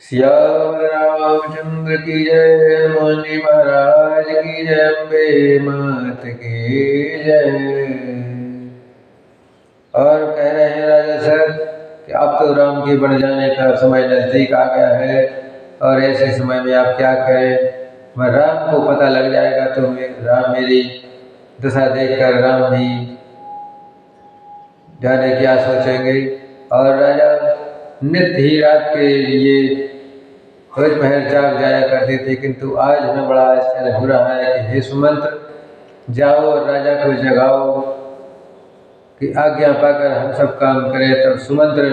श्याम रामचंद्र की जय, मुनि महाराज की जय, अम्बे मात की जय। और कह रहे हैं राजा दशरथ कि अब तो राम के बन जाने का समय नजदीक आ गया है और ऐसे समय में आप क्या करें। वह राम को पता लग जाएगा तो राम मेरी दशा देखकर राम भी जाने क्या सोचेंगे। और राजा नित्य ही रात के लिए रोज पहर जाग जाया करते थे, किंतु आज हमें बड़ा आश्चर्य हो रहा है कि हे सुमंत्र, जाओ और राजा को जगाओ कि आज्ञा पाकर हम सब काम करें। तब सुमंत्र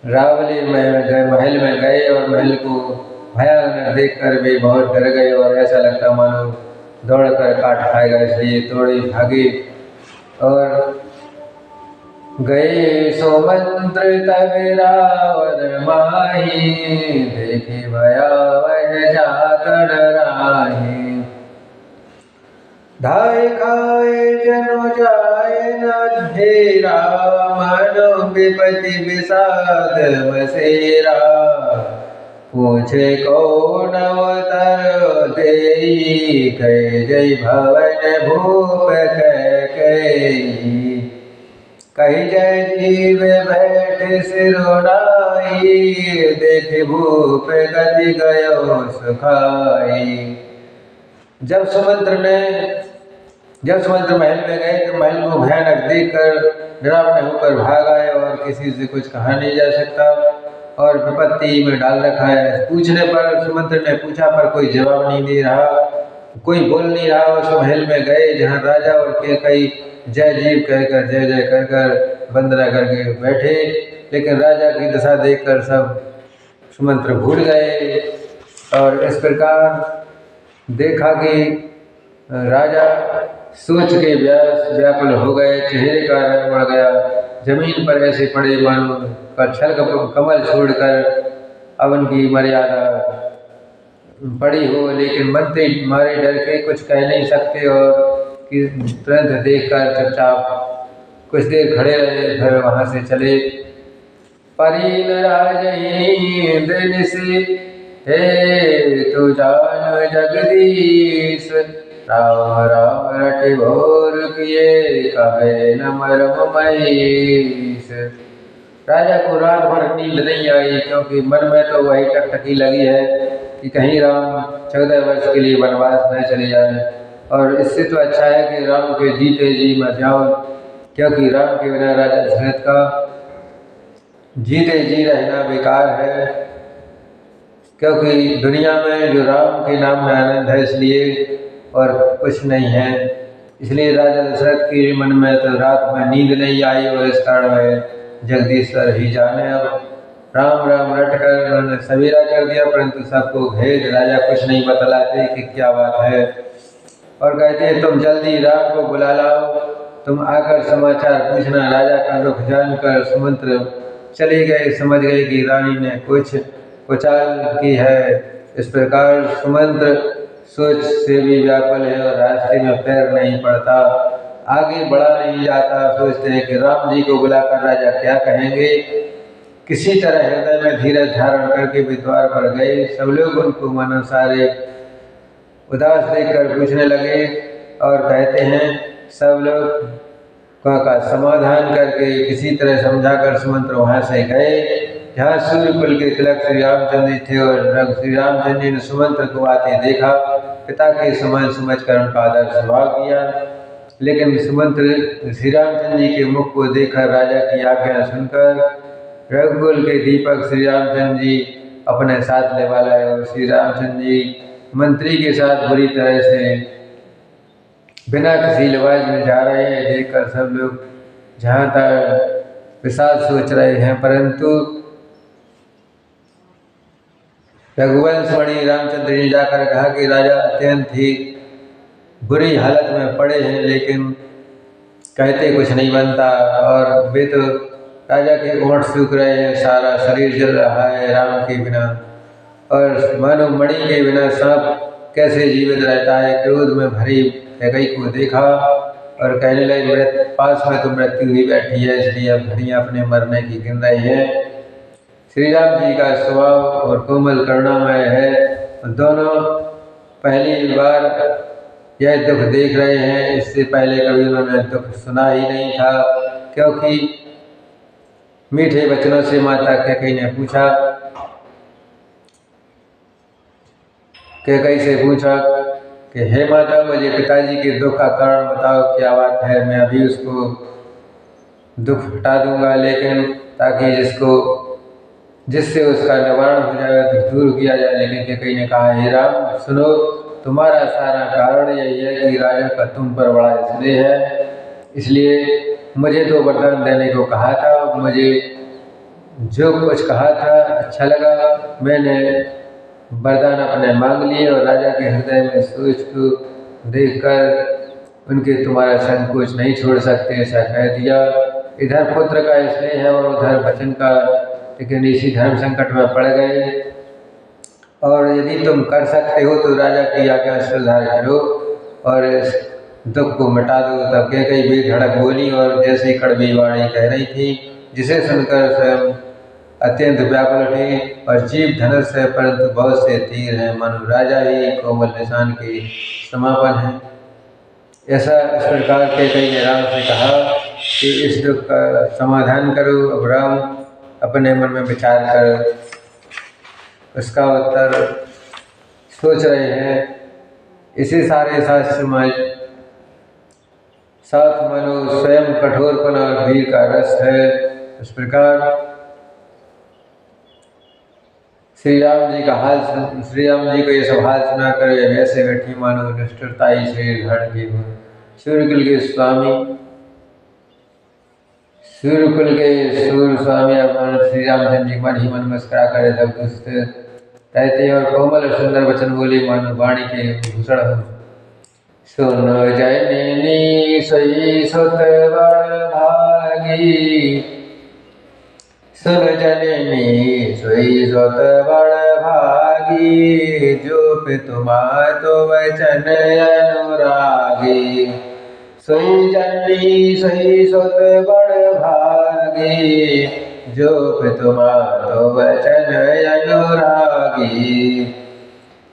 रावली महल में गए और महल को भयानक देखकर वे बहुत डर गए और ऐसा लगता मानो दौड़कर काट खाएगा, इसलिए दौड़े भागे और गए। सुमंत्र तब रावण माही, देखे भयावह जात डराहि। धाय खाए जनु जाय न धेरा, मनो विपति विषाद बसेरा। पूछे कौन अवतार देई, कह जय भवन भूप कैकेयी। कही जय जीव बैठ सिरोनाई, देख भूप गति गयो सुखाई। जब सुमंत्र महल में गए तो महल को भयानक देखकर डरावने होकर भाग आए और किसी से कुछ कहा नहीं जा सकता और विपत्ति में डाल रखा है। पूछने पर सुमंत्र ने पूछा पर कोई जवाब नहीं दे रहा, कोई बोल नहीं रहा। उस महल में गए जहाँ राजा और कैकेयी जय जीव कहकर जय जय कर वंदना करके बैठे, लेकिन राजा की दशा देखकर सब सुमंत्र भूल गए। और इस प्रकार देखा कि राजा सोच के व्याकुल हो गए, चेहरे का रंग बढ़ गया, जमीन पर ऐसे पड़े मानो छल कमल छोड़कर अब उनकी मर्यादा पड़ी हो। लेकिन मंत्री मारे डर के कुछ कह नहीं सकते और कि तुरंत देखकर चुपचाप कुछ देर खड़े रहे, फिर वहां से चले। परीन राजहीन दिन से हे तु जान जगदीश, राम राम रट भोर किए, कहे न मरम महीश। राजा को रात भर नींद नहीं आई, क्योंकि मन में तो वही टकटकी लगी है कि कहीं राम 14 वर्ष के लिए वनवास न चले जाए। और इससे तो अच्छा है कि राम के जीते जी मर जाओ, क्योंकि राम के बिना राजा दशरथ का जीते जी रहना बेकार है। क्योंकि दुनिया में जो राम के नाम में आनंद है इसलिए, और कुछ नहीं है। इसलिए राजा दशरथ के मन में तो रात में नींद नहीं आई और इस कारण वह जगदीश्वर ही जाने। अब राम राम रट कर उन्होंने सवेरा कर दिया, परंतु सबको भेद राजा कुछ नहीं बतलाते कि क्या बात है। और कहते हैं तुम जल्दी राम को बुला लाओ, तुम आकर समाचार पूछना। राजा का दुख जानकर सुमंत्र चले गए, समझ गए कि रानी ने कुछ कुचाल की है। इस प्रकार सुमंत्र सोच से भी व्याकुल है और रास्ते में पैर नहीं पड़ता, आगे बढ़ा नहीं जाता। सोचते हैं कि राम जी को बुलाकर राजा क्या कहेंगे। किसी तरह हृदय में धीरज धारण करके वे द्वार पर गए। सब लोग उनको मानो सारे उदास देखकर पूछने लगे और कहते हैं सब लोग का समाधान करके किसी तरह समझाकर सुमंत्र वहां से गए जहाँ सूर्यकुल के तिलक श्री रामचंद्र थे। और श्री रामचंद्र जी ने सुमंत्र को आते देखा, पिता के समान समझकर उनका आदर स्वभाव किया। लेकिन सुमंत्र श्री रामचंद्र जी के मुख को देखकर राजा की आज्ञा सुनकर रघुकुल के दीपक श्री रामचंद्र जी अपने साथ ले वाला है। और श्री रामचंद्र जी मंत्री के साथ बुरी तरह से बिना किसी लिवाज में जा रहे हैं, देखकर सब लोग जहाँ तक विषाद सोच रहे हैं। परंतु रघुवंश मणि रामचंद्र जी जाकर कहा कि राजा अत्यंत ही बुरी हालत में पड़े हैं, लेकिन कहते कुछ नहीं बनता। और वे तो राजा के ओंठ सूख रहे हैं, सारा शरीर जल रहा है राम के बिना। और मानो मणि के बिना सांप कैसे जीवित रहता है। क्रोध में भरी कैकेयी को देखा और कहने लगे पास में तो मृत्यु ही बैठी है, इसलिए अब घड़ियाँ अपने मरने की गिन रही है। श्री राम जी का स्वभाव और कोमल करुणामय है। दोनों पहली बार यह दुख देख रहे हैं, इससे पहले कभी उन्होंने दुख सुना ही नहीं था। क्योंकि मीठे वचनों से माता कैकेयी ने पूछा, कैकेयी से पूछा कि हे माता, मुझे पिताजी के दुख का कारण बताओ, क्या बात है। मैं अभी उसको दुख हटा दूंगा, लेकिन ताकि जिससे उसका निवारण हो जाए, तो दूर किया जाए। लेकिन कैकेयी ने कहा, हे राम सुनो, तुम्हारा सारा कारण यही है कि राजा का तुम पर बड़ा स्नेह है, इसलिए मुझे तो वरदान देने को कहा था। मुझे जो कुछ कहा था अच्छा लगा, मैंने वरदान अपने मांग लिए और राजा के हृदय में सोच को देखकर उनके तुम्हारा संकोच नहीं छोड़ सकते, ऐसा कह दिया। इधर पुत्र का स्नेह है और उधर वचन का, लेकिन इसी धर्म संकट में पड़ गए। और यदि तुम कर सकते हो तो राजा की आज्ञा स्वीकार करो और इस दुख को मिटा दो। तब कैकेयी बेधड़क बोली और जैसी कड़वी वाणी कह रही थी, जिसे सुनकर स्वयं अत्यंत व्याकुल उठी और जीभ धनुष है, परंतु बहुत से तीर हैं, मानो राजा ही कोमल निशान के समापन है। ऐसा इस प्रकार कैकेयी ने राम से कहा कि इस दुख का समाधान करो। अब राम अपने मन में विचार कर उसका उत्तर सोच रहे हैं। इसी सारे शास्त्र में साथ मनो स्वयं कठोरपन और वीर का रस है। इस प्रकार श्री राम जी को ये सब हाल सुना कर वैसे बैठी मानो निष्ठुरता ही शरीर धारण की हो। सूर्यकुल के सूर्य स्वामी श्री रामचंद्र जी मन ही मन मुस्कुरा कर जब रहते और कोमल और सुंदर वचन बोले, मानो वाणी के भूषण हो। सुन जननी सही सुत बड़ भागी, सुन जननी सोई सुत बड़ भागी, जो पितु मातु वचन अनुरागी। सोई जननी सोई सुत बड़ भागी, जो पितु मातु वचन अनुरागी।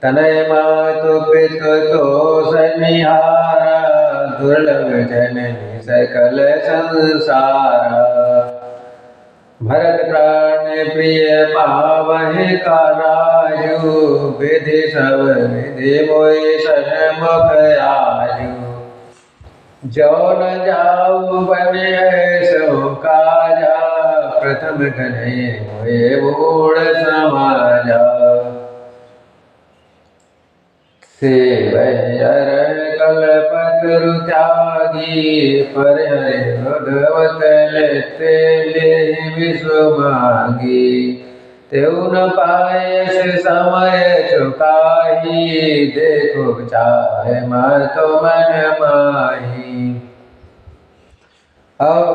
तनय मातु पितु तो सनिहारा, दुर्लभ जननी सकल संसारा। भरत प्राण प्रिय पावहि कारायु, विधि सब विधि मोहि सन्मुख आयु। जो न जाऊ बन ऐसो काजा, प्रथम घने मोहि मूढ़ समाजा। सेवहि अरण कल्पतरु त्यागी, परिहरि उद्धवत लेते लेहि विश्व मांगी। तेउ न पायस समय चुकाही, देखो चाहे मातो मन माही। अब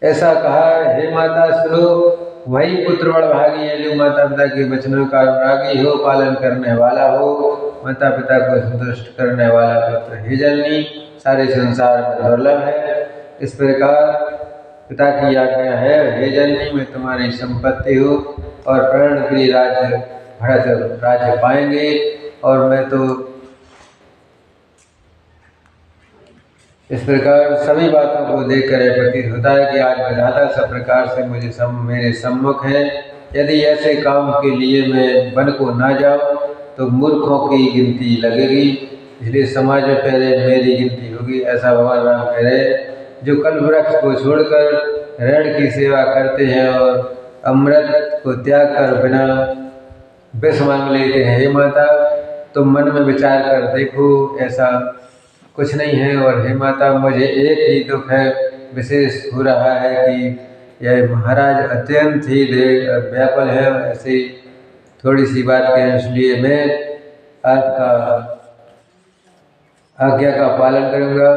ऐसा कहा, हे माता सुनो, वही पुत्र बड़ भागी है जो माता पिता के वचनों का अनुरागी हो, पालन करने वाला हो, माता पिता को संतुष्ट करने वाला पुत्र। हे जननी सारे संसार में दुर्लभ है। इस प्रकार पिता की आज्ञा है, हे जननी मैं तुम्हारी संपत्ति हूँ और प्राण के लिए भरत राज्य पाएंगे। और मैं तो इस प्रकार सभी बातों को देखकर यह प्रतीत होता है कि आज विधाता सब प्रकार से मेरे सम्मुख है। यदि ऐसे काम के लिए मैं वन को ना जाऊं तो मूर्खों की गिनती लगेगी, इसलिए समाज में पहले मेरी गिनती होगी, ऐसा भगवान राम कह रहे। जो कल्प वृक्ष को छोड़कर ऋण की सेवा करते हैं और अमृत को त्याग कर बिना विष मांग लेते हैं, हे माता तुम मन में विचार कर देखो, ऐसा कुछ नहीं है। और हे माता मुझे एक ही दुख है, विशेष हो रहा है कि यह महाराज अत्यंत ही व्याकुल है। ऐसी थोड़ी सी बात है, इसलिए मैं आपका आज्ञा का पालन करूंगा।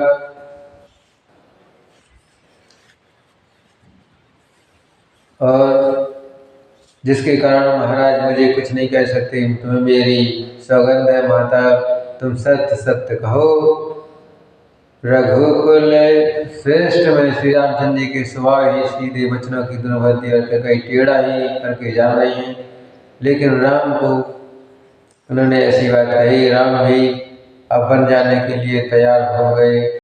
और जिसके कारण महाराज मुझे कुछ नहीं कह सकते, तुम्हें मेरी सौगंध है माता, तुम सत्य सत्य कहो। रघुकुल श्रेष्ठ में श्री रामचंद्र जी के स्वभाव ही सीधे वचनों की दुर्भती अर्थ कई टेढ़ा ही करके जा रही हैं, लेकिन राम को उन्होंने ऐसी बात कही। राम भी अब बन जाने के लिए तैयार हो गए।